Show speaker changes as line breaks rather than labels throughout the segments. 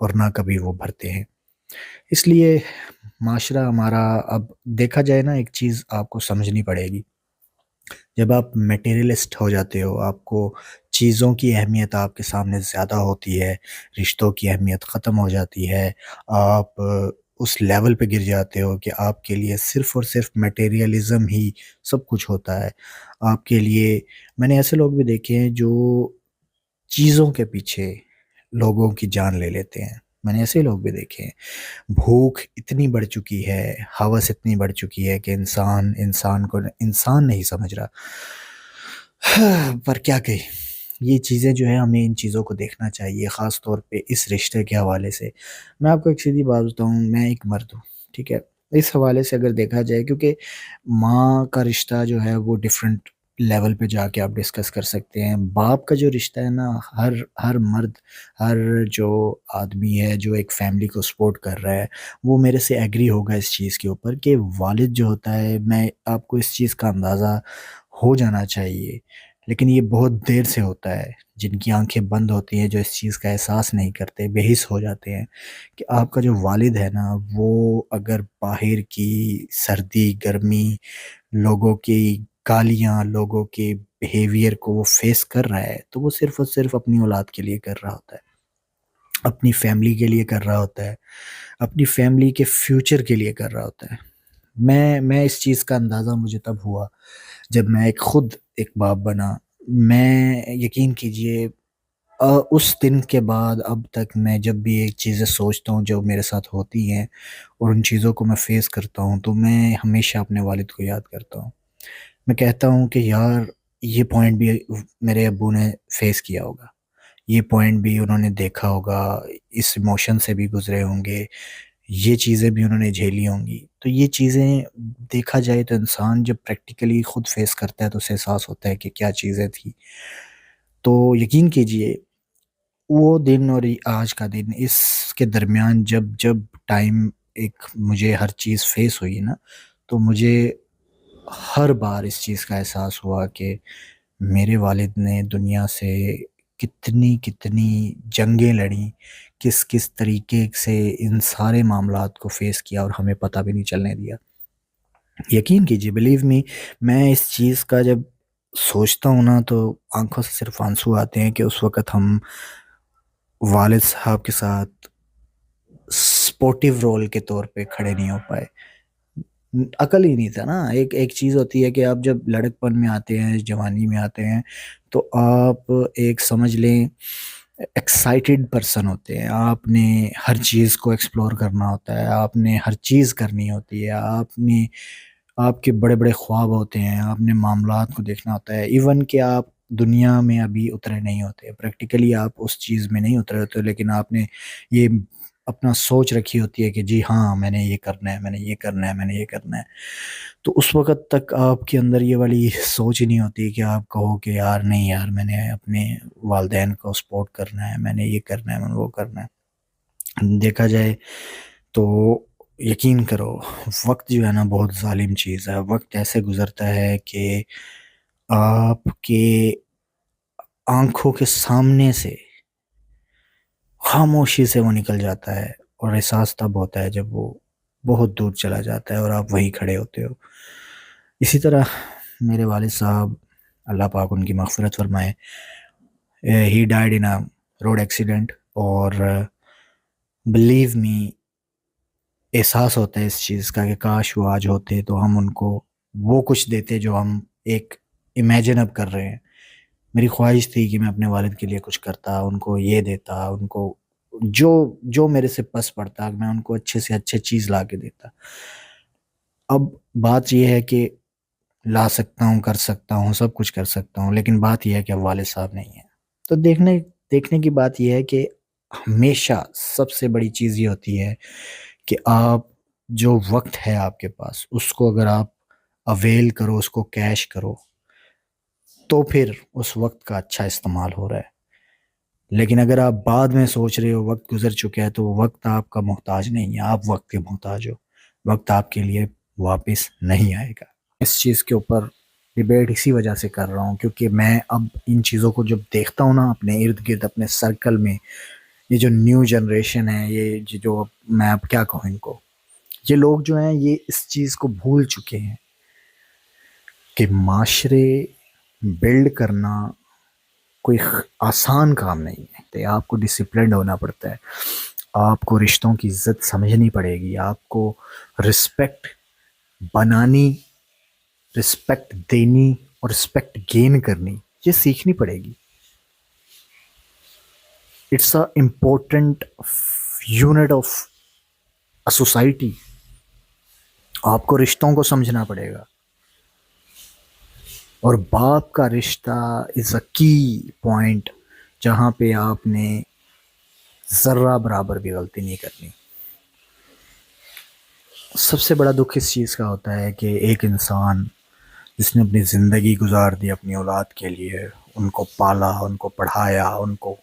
اور نہ کبھی وہ بھرتے ہیں۔ اس لیے معاشرہ ہمارا، اب دیکھا جائے نا، ایک چیز آپ کو سمجھنی پڑے گی، جب آپ میٹیریلسٹ ہو جاتے ہو، آپ کو چیزوں کی اہمیت آپ کے سامنے زیادہ ہوتی ہے، رشتوں کی اہمیت ختم ہو جاتی ہے، آپ اس لیول پہ گر جاتے ہو کہ آپ کے لیے صرف اور صرف میٹیریلزم ہی سب کچھ ہوتا ہے آپ کے لیے۔ میں نے ایسے لوگ بھی دیکھے ہیں جو چیزوں کے پیچھے لوگوں کی جان لے لیتے ہیں، میں نے ایسے لوگ بھی دیکھے ہیں۔ بھوک اتنی بڑھ چکی ہے، ہوس اتنی بڑھ چکی ہے کہ انسان کو انسان نہیں سمجھ رہا۔ پر کیا کہیں، یہ چیزیں جو ہے، ہمیں ان چیزوں کو دیکھنا چاہیے، خاص طور پہ اس رشتے کے حوالے سے۔ میں آپ کو ایک سیدھی بات بتاؤں، میں ایک مرد ہوں، ٹھیک ہے؟ اس حوالے سے اگر دیکھا جائے، کیونکہ ماں کا رشتہ جو ہے وہ ڈیفرنٹ لیول پہ جا کے آپ ڈسکس کر سکتے ہیں۔ باپ کا جو رشتہ ہے نا، ہر مرد، ہر جو آدمی ہے جو ایک فیملی کو سپورٹ کر رہا ہے، وہ میرے سے ایگری ہوگا اس چیز کے اوپر کہ والد جو ہوتا ہے، میں آپ کو اس چیز کا اندازہ ہو جانا چاہیے، لیکن یہ بہت دیر سے ہوتا ہے۔ جن کی آنکھیں بند ہوتی ہیں، جو اس چیز کا احساس نہیں کرتے، بے حس ہو جاتے ہیں کہ آپ کا جو والد ہے نا، وہ اگر باہر کی سردی گرمی، لوگوں کی گالیاں، لوگوں کے بیہیویئر کو وہ فیس کر رہا ہے، تو وہ صرف اور صرف اپنی اولاد کے لیے کر رہا ہوتا ہے، اپنی فیملی کے لیے کر رہا ہوتا ہے، اپنی فیملی کے فیوچر کے لیے کر رہا ہوتا ہے۔ میں اس چیز کا اندازہ مجھے تب ہوا جب میں خود ایک باپ بنا۔ میں، یقین کیجئے، اس دن کے بعد اب تک میں جب بھی ایک چیزیں سوچتا ہوں جو میرے ساتھ ہوتی ہیں اور ان چیزوں کو میں فیس کرتا ہوں، تو میں ہمیشہ اپنے والد کو یاد کرتا ہوں۔ میں کہتا ہوں کہ یار، یہ پوائنٹ بھی میرے ابو نے فیس کیا ہوگا، یہ پوائنٹ بھی انہوں نے دیکھا ہوگا، اس ایموشن سے بھی گزرے ہوں گے، یہ چیزیں بھی انہوں نے جھیلی ہوں گی۔ تو یہ چیزیں دیکھا جائے تو انسان جب پریکٹیکلی خود فیس کرتا ہے تو اسے احساس ہوتا ہے کہ کیا چیزیں تھی۔ تو یقین کیجئے، وہ دن اور آج کا دن، اس کے درمیان جب جب ٹائم ایک مجھے ہر چیز فیس ہوئی نا، تو مجھے ہر بار اس چیز کا احساس ہوا کہ میرے والد نے دنیا سے کتنی کتنی جنگیں لڑیں، کس کس طریقے سے ان سارے معاملات کو فیس کیا اور ہمیں پتہ بھی نہیں چلنے دیا۔ یقین کیجیے، بلیو می، میں اس چیز کا جب سوچتا ہوں نا تو آنکھوں سے صرف آنسو آتے ہیں کہ اس وقت ہم والد صاحب کے ساتھ سپورٹیو رول کے طور پہ کھڑے نہیں ہو پائے۔ عقل ہی نہیں تھا نا۔ ایک چیز ہوتی ہے کہ آپ جب لڑک پن میں آتے ہیں، جوانی میں آتے ہیں، تو آپ ایک سمجھ لیں ایکسائٹیڈ پرسن ہوتے ہیں، آپ نے ہر چیز کو ایکسپلور کرنا ہوتا ہے، آپ نے ہر چیز کرنی ہوتی ہے، آپ کے بڑے بڑے خواب ہوتے ہیں، آپ نے معاملات کو دیکھنا ہوتا ہے، ایون کہ آپ دنیا میں ابھی اترے نہیں ہوتے، پریکٹیکلی آپ اس چیز میں نہیں اترے ہوتے، لیکن آپ نے یہ اپنا سوچ رکھی ہوتی ہے کہ جی ہاں، میں نے یہ کرنا ہے، میں نے یہ کرنا ہے، میں نے یہ کرنا ہے۔ تو اس وقت تک آپ کے اندر یہ والی سوچ ہی نہیں ہوتی کہ آپ کہو کہ یار نہیں یار، میں نے اپنے والدین کو سپورٹ کرنا ہے، میں نے یہ کرنا ہے، میں نے وہ کرنا ہے۔ دیکھا جائے تو یقین کرو، وقت جو ہے نا بہت ظالم چیز ہے۔ وقت ایسے گزرتا ہے کہ آپ کے آنکھوں کے سامنے سے خاموشی سے وہ نکل جاتا ہے، اور احساس تب ہوتا ہے جب وہ بہت دور چلا جاتا ہے اور آپ وہیں کھڑے ہوتے ہو۔ اسی طرح میرے والد صاحب، اللہ پاک ان کی مغفرت فرمائے، ہی ڈائیڈ ان اے روڈ ایکسیڈنٹ، اور بلیو می، احساس ہوتا ہے اس چیز کا کہ کاش وہ آج ہوتے تو ہم ان کو وہ کچھ دیتے جو ہم ایک امیجن اب کر رہے ہیں۔ میری خواہش تھی کہ میں اپنے والد کے لیے کچھ کرتا، ان کو یہ دیتا، ان کو جو جو میرے سے پس پڑتا، میں ان کو اچھے سے اچھے چیز لا کے دیتا۔ اب بات یہ ہے کہ لا سکتا ہوں، کر سکتا ہوں، سب کچھ کر سکتا ہوں، لیکن بات یہ ہے کہ اب والد صاحب نہیں ہے۔ تو دیکھنے کی بات یہ ہے کہ ہمیشہ سب سے بڑی چیز یہ ہوتی ہے کہ آپ جو وقت ہے آپ کے پاس، اس کو اگر آپ اویل کرو، اس کو کیش کرو، تو پھر اس وقت کا اچھا استعمال ہو رہا ہے۔ لیکن اگر آپ بعد میں سوچ رہے ہو وقت گزر چکا ہے، تو وقت آپ کا محتاج نہیں ہے، آپ وقت کے محتاج ہو۔ وقت آپ کے لیے واپس نہیں آئے گا۔ اس چیز کے اوپر ڈیبیٹ اسی وجہ سے کر رہا ہوں کیونکہ میں اب ان چیزوں کو جب دیکھتا ہوں نا اپنے ارد گرد، اپنے سرکل میں، یہ جو نیو جنریشن ہے، یہ جو میں اب کیا کہوں ان کو، یہ لوگ جو ہیں یہ اس چیز کو بھول چکے ہیں کہ معاشرے بلڈ کرنا کوئی آسان کام نہیں ہے. تو آپ کو ڈسپلنڈ ہونا پڑتا ہے، آپ کو رشتوں کی عزت سمجھنی پڑے گی، آپ کو رسپیکٹ بنانی، رسپیکٹ دینی اور رسپیکٹ گین کرنی یہ سیکھنی پڑے گی. It's a important unit of a society. آپ کو رشتوں کو سمجھنا پڑے گا، اور باپ کا رشتہ از اے کی پوائنٹ جہاں پہ آپ نے ذرہ برابر بھی غلطی نہیں کرنی. سب سے بڑا دکھ اس چیز کا ہوتا ہے کہ ایک انسان جس نے اپنی زندگی گزار دی اپنی اولاد کے لیے، ان کو پالا، ان کو پڑھایا، ان کو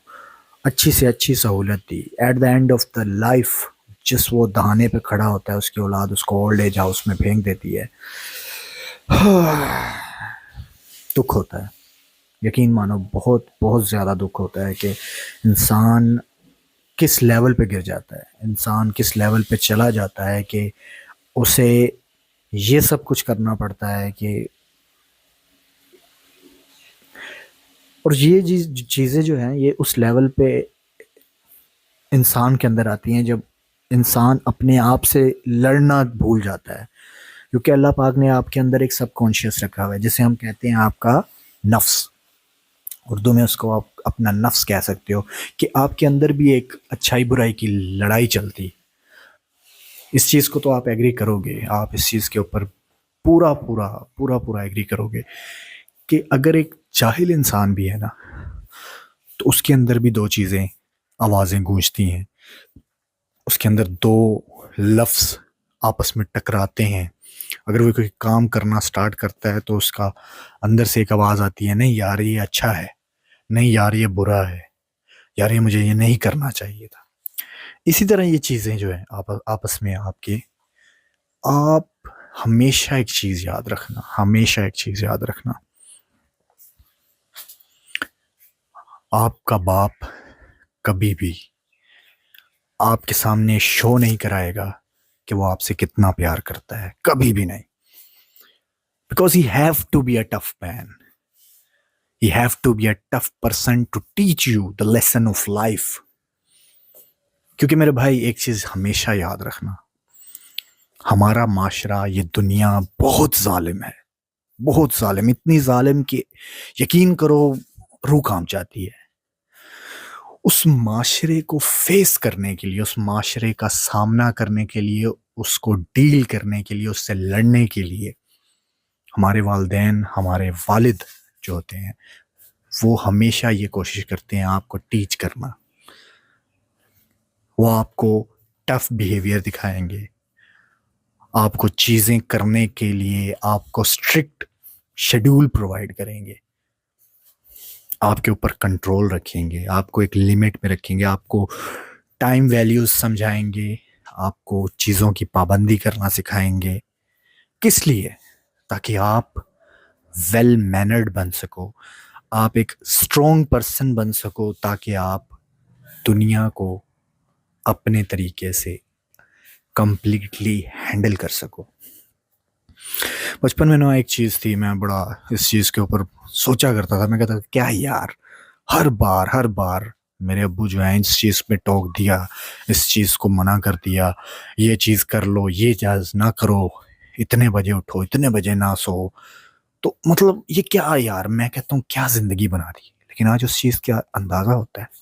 اچھی سے اچھی سہولت دی، at the end of the life جس وہ دہانے پہ کھڑا ہوتا ہے، اس کی اولاد اس کو اولڈ ایج ہاؤس میں پھینک دیتی ہے. دکھ ہوتا ہے، یقین مانو بہت بہت زیادہ دکھ ہوتا ہے کہ انسان کس لیول پہ گر جاتا ہے، انسان کس لیول پہ چلا جاتا ہے کہ اسے یہ سب کچھ کرنا پڑتا ہے کہ، اور یہ چیزیں جو ہیں یہ اس لیول پہ انسان کے اندر آتی ہیں جب انسان اپنے آپ سے لڑنا بھول جاتا ہے. کیونکہ اللہ پاک نے آپ کے اندر ایک سب کانشیس رکھا ہوا ہے جسے ہم کہتے ہیں آپ کا نفس. اردو میں اس کو آپ اپنا نفس کہہ سکتے ہو، کہ آپ کے اندر بھی ایک اچھائی برائی کی لڑائی چلتی. اس چیز کو تو آپ ایگری کرو گے، آپ اس چیز کے اوپر پورا پورا پورا پورا ایگری کرو گے کہ اگر ایک جاہل انسان بھی ہے نا تو اس کے اندر بھی دو چیزیں آوازیں گونجتی ہیں، اس کے اندر دو لفظ آپس میں ٹکراتے ہیں. اگر وہ کوئی کام کرنا سٹارٹ کرتا ہے تو اس کا اندر سے ایک آواز آتی ہے، نہیں یار یہ اچھا ہے، نہیں یار یہ برا ہے، یار یہ مجھے یہ نہیں کرنا چاہیے تھا. اسی طرح یہ چیزیں جو ہیں آپس میں آپ ہمیشہ ایک چیز یاد رکھنا، ہمیشہ ایک چیز یاد رکھنا، آپ کا باپ کبھی بھی آپ کے سامنے شو نہیں کرائے گا کہ وہ آپ سے کتنا پیار کرتا ہے، کبھی بھی نہیں. Because he have to be a tough man, he have to be a tough person to teach you the lesson of life. کیونکہ میرے بھائی ایک چیز ہمیشہ یاد رکھنا، ہمارا معاشرہ، یہ دنیا بہت ظالم ہے، بہت ظالم، اتنی ظالم کہ یقین کرو روح کانپ جاتی ہے. اس معاشرے کو فیس کرنے کے لیے، اس معاشرے کا سامنا کرنے کے لیے، اس کو ڈیل کرنے کے لیے، اس سے لڑنے کے لیے ہمارے والدین، ہمارے والد جو ہوتے ہیں وہ ہمیشہ یہ کوشش کرتے ہیں آپ کو ٹیچ کرنا. وہ آپ کو ٹف بیہیویئر دکھائیں گے، آپ کو چیزیں کرنے کے لیے آپ کو اسٹرکٹ شیڈول پرووائڈ کریں گے، آپ کے اوپر کنٹرول رکھیں گے، آپ کو ایک لمٹ میں رکھیں گے، آپ کو ٹائم ویلیوز سمجھائیں گے، آپ کو چیزوں کی پابندی کرنا سکھائیں گے. کس لیے؟ تاکہ آپ ویل مینرڈ بن سکو، آپ ایک اسٹرانگ پرسن بن سکو، تاکہ آپ دنیا کو اپنے طریقے سے کمپلیٹلی ہینڈل کر سکو. بچپن میں نا ایک چیز تھی، میں بڑا اس چیز کے اوپر سوچا کرتا تھا. میں کہتا تھا کیا یار، ہر بار میرے ابو جو ہیں اس چیز پہ ٹوک دیا، اس چیز کو منع کر دیا، یہ چیز کر لو، یہ چیز نہ کرو، اتنے بجے اٹھو، اتنے بجے نہ سو. تو مطلب یہ کیا یار، میں کہتا ہوں کیا زندگی بنا دی. لیکن آج اس چیز کا اندازہ ہوتا ہے.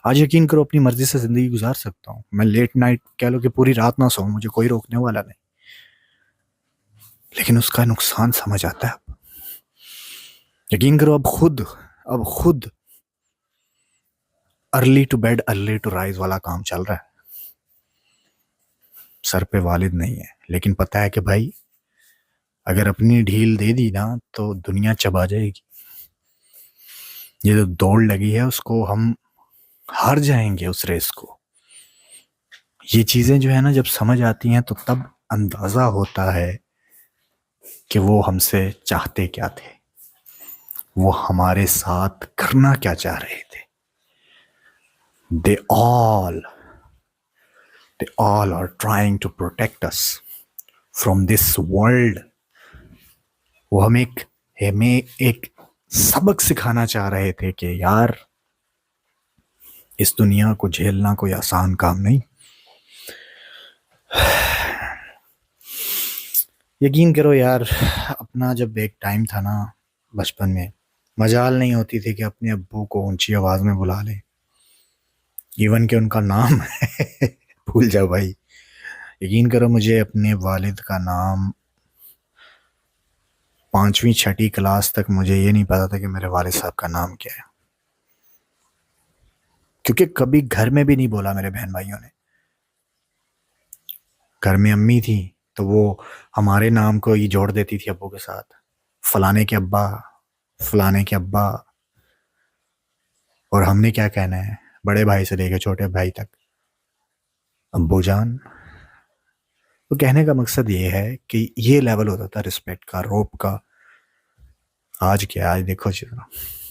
آج یقین کرو اپنی مرضی سے زندگی گزار سکتا ہوں میں. لیٹ نائٹ کہہ لو کہ پوری رات نہ سو، مجھے کوئی روکنے والا نہیں. لیکن اس کا نقصان سمجھ آتا ہے اب. یقین کرو اب خود early to bed early to rise والا کام چل رہا ہے. سر پہ والد نہیں ہے، لیکن پتہ ہے کہ بھائی اگر اپنی ڈھیل دے دی نا تو دنیا چبا جائے گی. یہ جو دوڑ لگی ہے اس کو ہم ہار جائیں گے، اس ریس کو. یہ چیزیں جو ہے نا جب سمجھ آتی ہیں تو تب اندازہ ہوتا ہے کہ وہ ہم سے چاہتے کیا تھے، وہ ہمارے ساتھ کرنا کیا چاہ رہے تھے. they all they all are trying to protect us from this world. وہ ہمیں ایک سبق سکھانا چاہ رہے تھے کہ یار اس دنیا کو جھیلنا کوئی آسان کام نہیں. یقین کرو یار، اپنا جب ایک ٹائم تھا نا بچپن میں، مجال نہیں ہوتی تھی کہ اپنے ابو کو اونچی آواز میں بلا لیں، ایون کہ ان کا نام بھول جاؤ بھائی. یقین کرو مجھے اپنے والد کا نام 5ویں 6ٹھی کلاس تک مجھے یہ نہیں پتا تھا کہ میرے والد صاحب کا نام کیا ہے، کیونکہ کبھی گھر میں بھی نہیں بولا میرے بہن بھائیوں نے. گھر میں امی تھی تو وہ ہمارے نام کو ہی جوڑ دیتی تھی ابو کے ساتھ، فلانے کے ابا، فلانے کے ابا. اور ہم نے کیا کہنا ہے، بڑے بھائی سے لے کے چھوٹے بھائی تک ابو جان. تو کہنے کا مقصد یہ ہے کہ یہ لیول ہوتا تھا رسپیکٹ کا، روپ کا. آج کیا، آج دیکھو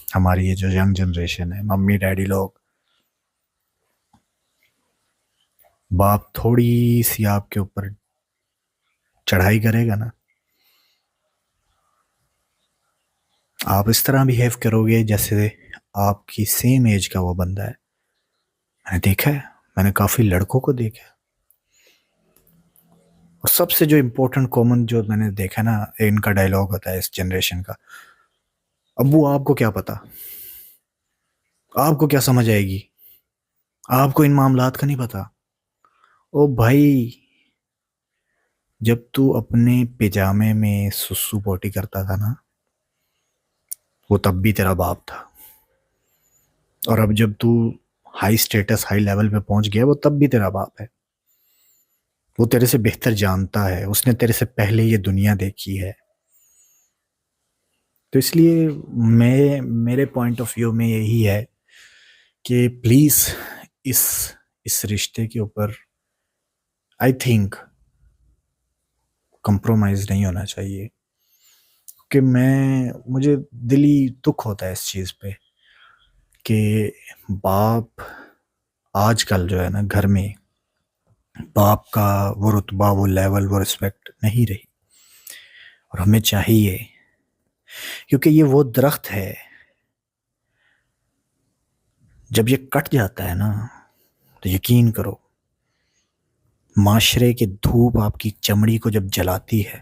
ہماری یہ جو ینگ جنریشن ہے، ممی ڈیڈی لوگ، باپ تھوڑی سی آپ کے اوپر چڑھائی کرے گا نا، آپ اس طرح بیہیو کرو گے جیسے آپ کی سیم ایج کا وہ بندہ ہے. میں نے دیکھا ہے، میں نے کافی لڑکوں کو دیکھا ہے. اور سب سے جو امپورٹنٹ کامن جو میں نے دیکھا نا، ان کا ڈائلاگ ہوتا ہے اس جنریشن کا، ابو آپ کو کیا پتا، آپ کو کیا سمجھ آئے گی، آپ کو ان معاملات کا نہیں پتا. او بھائی، جب تو اپنے پیجامے میں سسو پوٹی کرتا تھا نا، وہ تب بھی تیرا باپ تھا. اور اب جب تو ہائی سٹیٹس، ہائی لیول پہ پہنچ گیا، وہ تب بھی تیرا باپ ہے. وہ تیرے سے بہتر جانتا ہے، اس نے تیرے سے پہلے یہ دنیا دیکھی ہے. تو اس لیے میرے پوائنٹ آف ویو میں یہی ہے کہ پلیز اس رشتے کے اوپر آئی تھنک کمپرومائز نہیں ہونا چاہیے. کہ مجھے دلی دکھ ہوتا ہے اس چیز پہ کہ باپ آج کل جو ہے نا گھر میں، باپ کا وہ رتبہ، وہ لیول، وہ رسپیکٹ نہیں رہی. اور ہمیں چاہیے، کیونکہ یہ وہ درخت ہے، جب یہ کٹ جاتا ہے نا تو یقین کرو معاشرے کی دھوپ آپ کی چمڑی کو جب جلاتی ہے،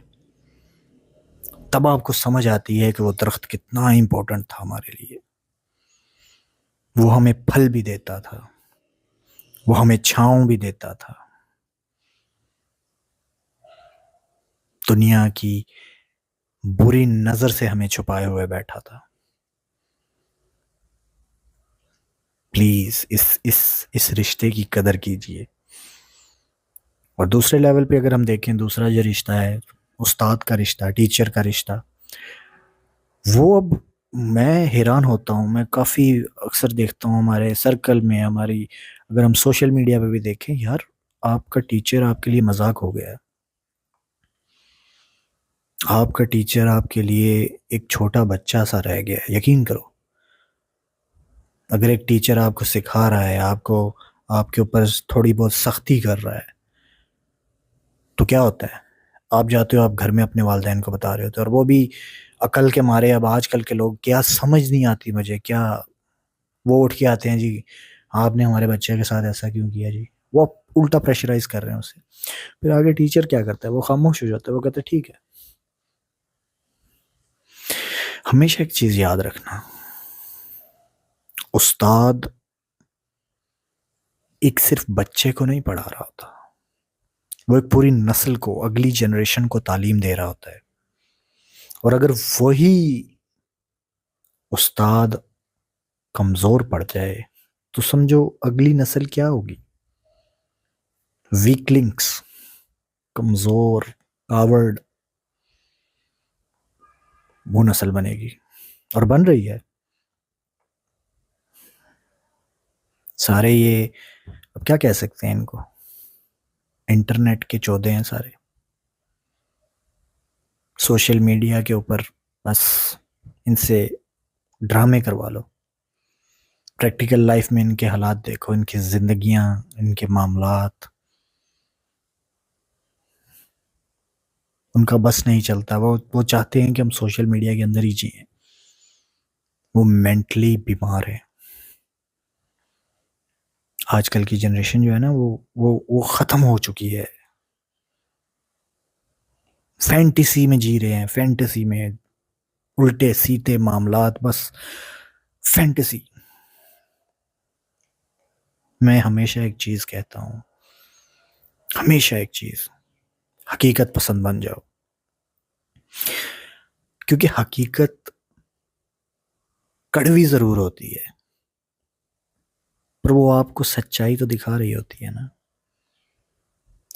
تب آپ کو سمجھ آتی ہے کہ وہ درخت کتنا امپورٹنٹ تھا ہمارے لیے. وہ ہمیں پھل بھی دیتا تھا، وہ ہمیں چھاؤں بھی دیتا تھا، دنیا کی بری نظر سے ہمیں چھپائے ہوئے بیٹھا تھا. پلیز اس رشتے کی قدر کیجیے. اور دوسرے لیول پہ اگر ہم دیکھیں، دوسرا جو رشتہ ہے، استاد کا رشتہ، ٹیچر کا رشتہ، وہ اب میں حیران ہوتا ہوں. میں کافی اکثر دیکھتا ہوں ہمارے سرکل میں، ہماری اگر ہم سوشل میڈیا پہ بھی دیکھیں، یار آپ کا ٹیچر آپ کے لیے مذاق ہو گیا ہے. آپ کا ٹیچر آپ کے لیے ایک چھوٹا بچہ سا رہ گیا ہے. یقین کرو، اگر ایک ٹیچر آپ کو سکھا رہا ہے، آپ کے اوپر تھوڑی بہت سختی کر رہا ہے، تو کیا ہوتا ہے، آپ جاتے ہو، آپ گھر میں اپنے والدین کو بتا رہے ہوتے، اور وہ بھی عقل کے مارے. اب آج کل کے لوگ کیا سمجھ نہیں آتی مجھے، کیا وہ اٹھ کے آتے ہیں، جی آپ نے ہمارے بچے کے ساتھ ایسا کیوں کیا، جی وہ الٹا پریشرائز کر رہے ہیں اسے. پھر آگے ٹیچر کیا کرتا ہے، وہ خاموش ہو جاتا ہے، وہ کہتا ہے ٹھیک ہے. ہمیشہ ایک چیز یاد رکھنا، استاد ایک صرف بچے کو نہیں پڑھا رہا ہوتا، وہ ایک پوری نسل کو، اگلی جنریشن کو تعلیم دے رہا ہوتا ہے. اور اگر وہی استاد کمزور پڑ جائے تو سمجھو اگلی نسل کیا ہوگی، ویک لنکس، کمزور، کاورڈ، وہ نسل بنے گی، اور بن رہی ہے. سارے یہ اب کیا کہہ سکتے ہیں ان کو، انٹرنیٹ کے چودے ہیں سارے، سوشل میڈیا کے اوپر بس ان سے ڈرامے کروا لو. پریکٹیکل لائف میں ان کے حالات دیکھو، ان کی زندگیاں، ان کے معاملات، ان کا بس نہیں چلتا. وہ چاہتے ہیں کہ ہم سوشل میڈیا کے اندر ہی جئیں. وہ مینٹلی بیمار ہے. آج کل کی جنریشن جو ہے نا وہ ختم ہو چکی ہے. فینٹیسی میں جی رہے ہیں، فینٹیسی میں الٹے سیدھے معاملات، بس فینٹیسی. میں ہمیشہ ایک چیز کہتا ہوں، ہمیشہ ایک چیز، حقیقت پسند بن جاؤ. کیونکہ حقیقت کڑوی ضرور ہوتی ہے، پر وہ آپ کو سچائی تو دکھا رہی ہوتی ہے نا.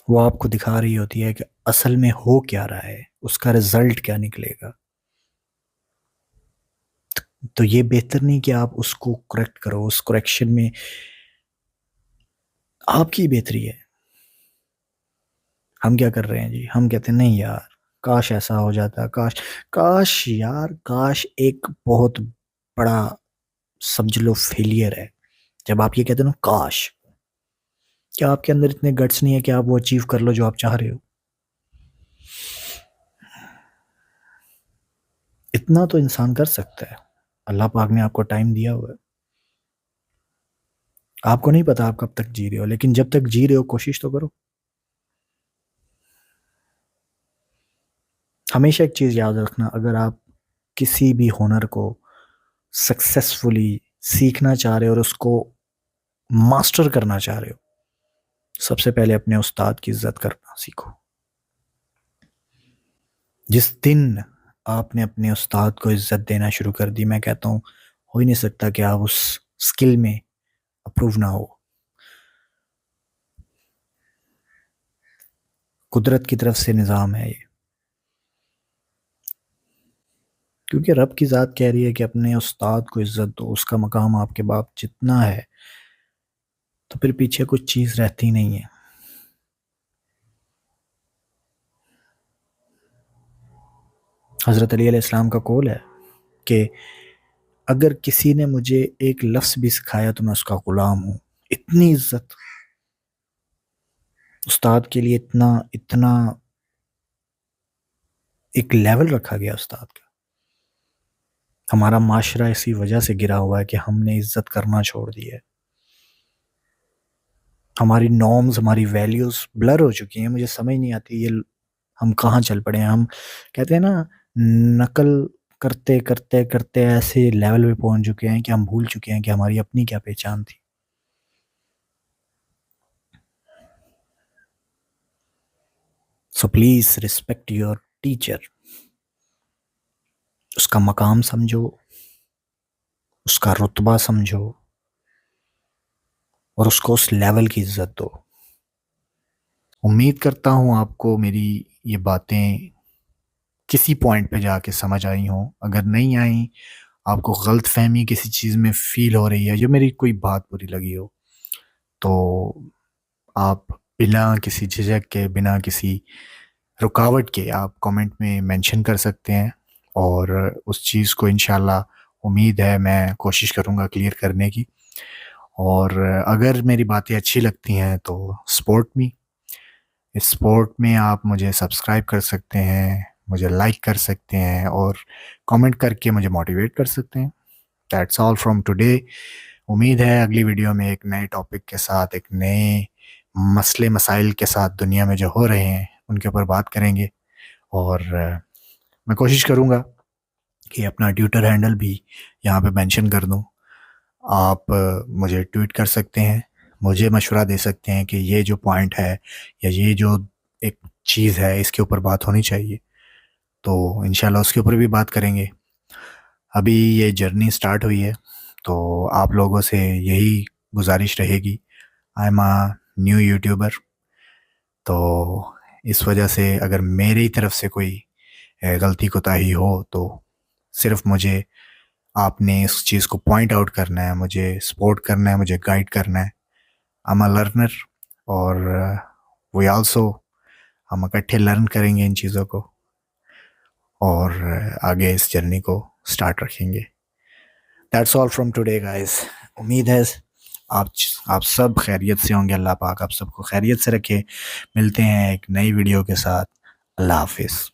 وہ آپ کو دکھا رہی ہوتی ہے کہ اصل میں ہو کیا رہا ہے، اس کا رزلٹ کیا نکلے گا. تو یہ بہتر نہیں کہ آپ اس کو کریکٹ کرو. اس کریکشن میں آپ کی بہتری ہے. ہم کیا کر رہے ہیں جی؟ ہم کہتے ہیں نہیں یار، کاش ایسا ہو جاتا، کاش یار، کاش ایک بہت بڑا سمجھ لو فیلئر ہے جب آپ یہ کہتے ہیں نا کاش. کیا آپ کے اندر اتنے گٹس نہیں ہے کہ آپ وہ اچیو کر لو جو آپ چاہ رہے ہو؟ اتنا تو انسان کر سکتا ہے. اللہ پاک نے آپ کو ٹائم دیا ہوا ہے. آپ کو نہیں پتا آپ کب تک جی رہے ہو، لیکن جب تک جی رہے ہو کوشش تو کرو. ہمیشہ ایک چیز یاد رکھنا، اگر آپ کسی بھی ہنر کو سکسیسفلی سیکھنا چاہ رہے ہو اور اس کو ماسٹر کرنا چاہ رہے ہو، سب سے پہلے اپنے استاد کی عزت کرنا سیکھو. جس دن آپ نے اپنے استاد کو عزت دینا شروع کر دی، میں کہتا ہوں ہو ہی نہیں سکتا کہ آپ اس سکل میں اپروو نہ ہو. قدرت کی طرف سے نظام ہے یہ. کیونکہ رب کی ذات کہہ رہی ہے کہ اپنے استاد کو عزت دو، اس کا مقام آپ کے باپ جتنا ہے، تو پھر پیچھے کچھ چیز رہتی نہیں ہے. حضرت علی علیہ السلام کا قول ہے کہ اگر کسی نے مجھے ایک لفظ بھی سکھایا تو میں اس کا غلام ہوں. اتنی عزت استاد کے لیے، اتنا ایک لیول رکھا گیا استاد کا. ہمارا معاشرہ اسی وجہ سے گرا ہوا ہے کہ ہم نے عزت کرنا چھوڑ دی ہے. ہماری نارمز، ہماری ویلیوز بلر ہو چکی ہیں. مجھے سمجھ نہیں آتی یہ ہم کہاں چل پڑے ہیں. ہم کہتے ہیں نا نقل کرتے کرتے کرتے ایسے لیول پہ پہنچ چکے ہیں کہ ہم بھول چکے ہیں کہ ہماری اپنی کیا پہچان تھی. So please respect your teacher. اس کا مقام سمجھو، اس کا رتبہ سمجھو، اور اس کو اس لیول کی عزت دو. امید کرتا ہوں آپ کو میری یہ باتیں کسی پوائنٹ پہ جا کے سمجھ آئی ہوں. اگر نہیں آئیں، آپ کو غلط فہمی کسی چیز میں فیل ہو رہی ہے، جو میری کوئی بات بری لگی ہو، تو آپ بنا کسی جھجک کے، بنا کسی رکاوٹ کے آپ کامنٹ میں مینشن کر سکتے ہیں. اور اس چیز کو انشاءاللہ امید ہے میں کوشش کروں گا کلیئر کرنے کی. اور اگر میری باتیں اچھی لگتی ہیں تو سپورٹ می. اس سپورٹ میں آپ مجھے سبسکرائب کر سکتے ہیں، مجھے لائک کر سکتے ہیں، اور کامنٹ کر کے مجھے موٹیویٹ کر سکتے ہیں. That's all from today. امید ہے اگلی ویڈیو میں ایک نئے ٹاپک کے ساتھ، ایک نئے مسئلے مسائل کے ساتھ دنیا میں جو ہو رہے ہیں ان کے اوپر بات کریں گے. اور میں کوشش کروں گا کہ اپنا ٹویٹر ہینڈل بھی یہاں پہ مینشن کر دوں. آپ مجھے ٹویٹ کر سکتے ہیں، مجھے مشورہ دے سکتے ہیں کہ یہ جو پوائنٹ ہے یا یہ جو ایک چیز ہے اس کے اوپر بات ہونی چاہیے، تو انشاءاللہ اس کے اوپر بھی بات کریں گے. ابھی یہ جرنی سٹارٹ ہوئی ہے، تو آپ لوگوں سے یہی گزارش رہے گی. I am a new YouTuber, تو اس وجہ سے اگر میری طرف سے کوئی غلطی کوتاہی ہو تو صرف مجھے آپ نے اس چیز کو پوائنٹ آؤٹ کرنا ہے، مجھے سپورٹ کرنا ہے، مجھے گائیڈ کرنا ہے. آئی ایم اے لرنر، اور وی آلسو ہم اکٹھے لرن کریں گے ان چیزوں کو، اور آگے اس جرنی کو سٹارٹ رکھیں گے. That's all from today guys. امید ہے آپ آپ سب خیریت سے ہوں گے، اللہ پاک آپ سب کو خیریت سے رکھے۔ ملتے ہیں ایک نئی ویڈیو کے ساتھ، اللہ حافظ۔